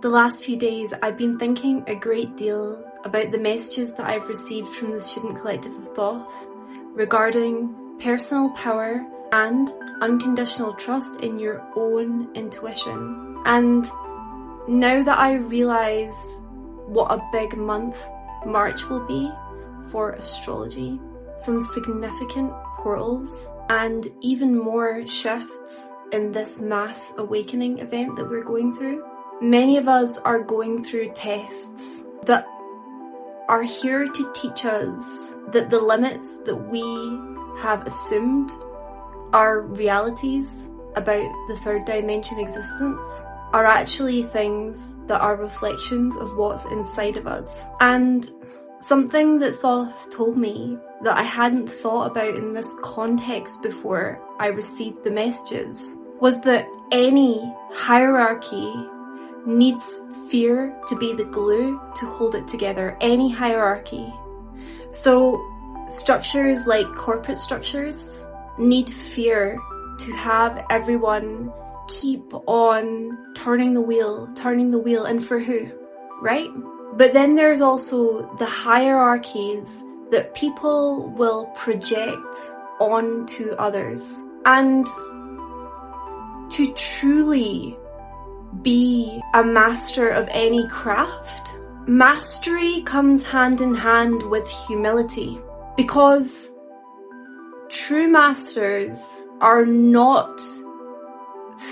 The last few days I've been thinking a great deal about the messages that I've received from the Student Collective of Thoth regarding personal power and unconditional trust in your own intuition. And now that I realise what a big month March will be for astrology, some significant portals and even more shifts in this mass awakening event that we're going through. Many of us are going through tests that are here to teach us that the limits that we have assumed are realities about the third dimension existence are actually things that are reflections of what's inside of us. And something that Thoth told me that I hadn't thought about in this context before I received the messages was that any hierarchy needs fear to be the glue to hold it together. Any hierarchy. So structures like corporate structures need fear to have everyone keep on turning the wheel, and for who, right? But then there's also the hierarchies that people will project onto others. And to truly be a master of any craft, mastery comes hand in hand with humility, because true masters are not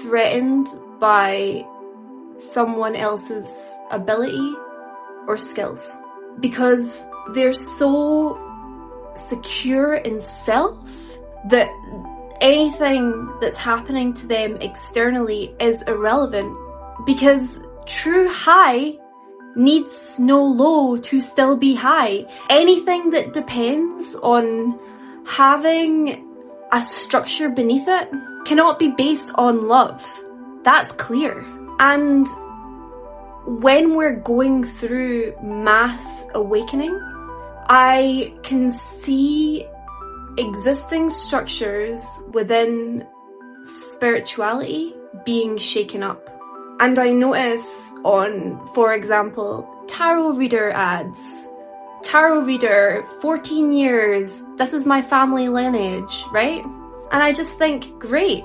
threatened by someone else's ability or skills, because they're so secure in self that anything that's happening to them externally is irrelevant, because true high needs no low to still be high. Anything that depends on having a structure beneath it cannot be based on love. That's clear. And when we're going through mass awakening, I can see existing structures within spirituality being shaken up. And I notice on, for example, tarot reader ads. Tarot reader, 14 years, this is my family lineage, right? And I just think, great.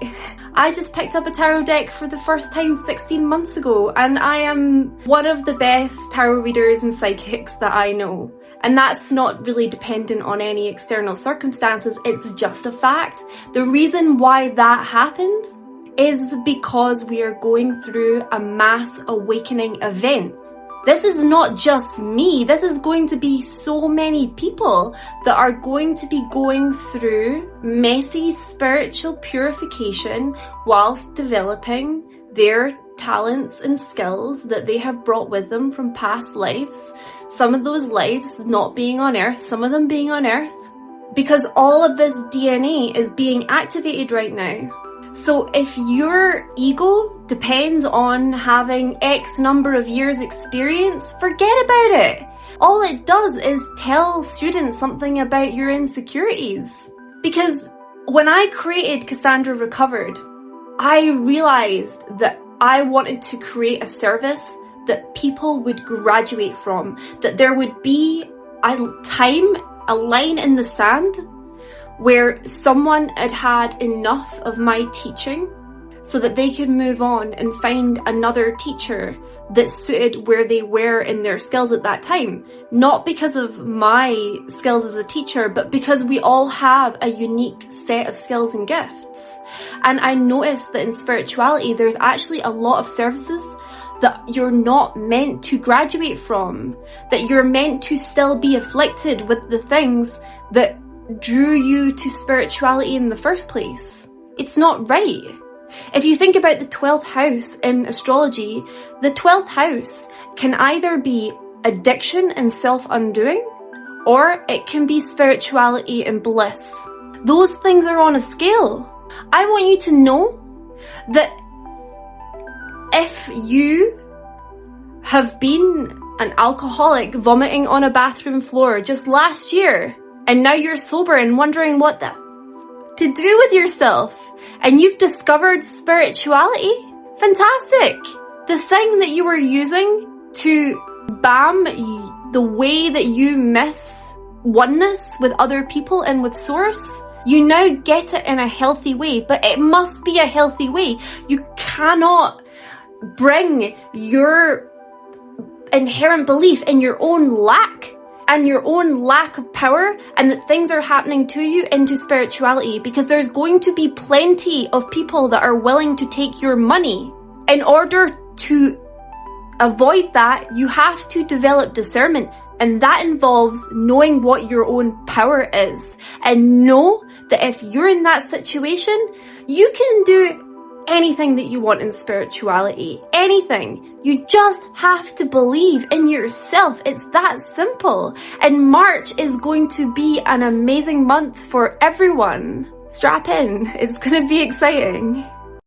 I just picked up a tarot deck for the first time 16 months ago, and I am one of the best tarot readers and psychics that I know. And that's not really dependent on any external circumstances, it's just a fact. The reason why that happened is because we are going through a mass awakening event. This is not just me, this is going to be so many people that are going to be going through messy spiritual purification whilst developing their talents and skills that they have brought with them from past lives. Some of those lives not being on Earth, some of them being on Earth, because all of this DNA is being activated right now. So if your ego depends on having X number of years experience, forget about it. All it does is tell students something about your insecurities. Because when I created Cassandra Recovered, I realized that I wanted to create a service that people would graduate from, that there would be a line in the sand where someone had had enough of my teaching so that they could move on and find another teacher that suited where they were in their skills at that time. Not because of my skills as a teacher, but because we all have a unique set of skills and gifts. And I noticed that in spirituality, there's actually a lot of services that you're not meant to graduate from, that you're meant to still be afflicted with the things that drew you to spirituality in the first place. It's not right. If you think about the 12th house in astrology, the 12th house can either be addiction and self-undoing, or it can be spirituality and bliss. Those things are on a scale. I want you to know that if you have been an alcoholic vomiting on a bathroom floor just last year, and now you're sober and wondering what to do with yourself, and you've discovered spirituality, fantastic. the thing that you were using to bam the way that you miss oneness with other people and with Source, you now get it in a healthy way, but it must be a healthy way. You cannot bring your inherent belief in your own lack and your own lack of power and that things are happening to you into spirituality, because there's going to be plenty of people that are willing to take your money. In order to avoid that, you have to develop discernment, and that involves knowing what your own power is, and know that if you're in that situation, you can do anything that you want in spirituality. Anything. You just have to believe in yourself. It's that simple. And March is going to be an amazing month for everyone. Strap in. It's going to be exciting.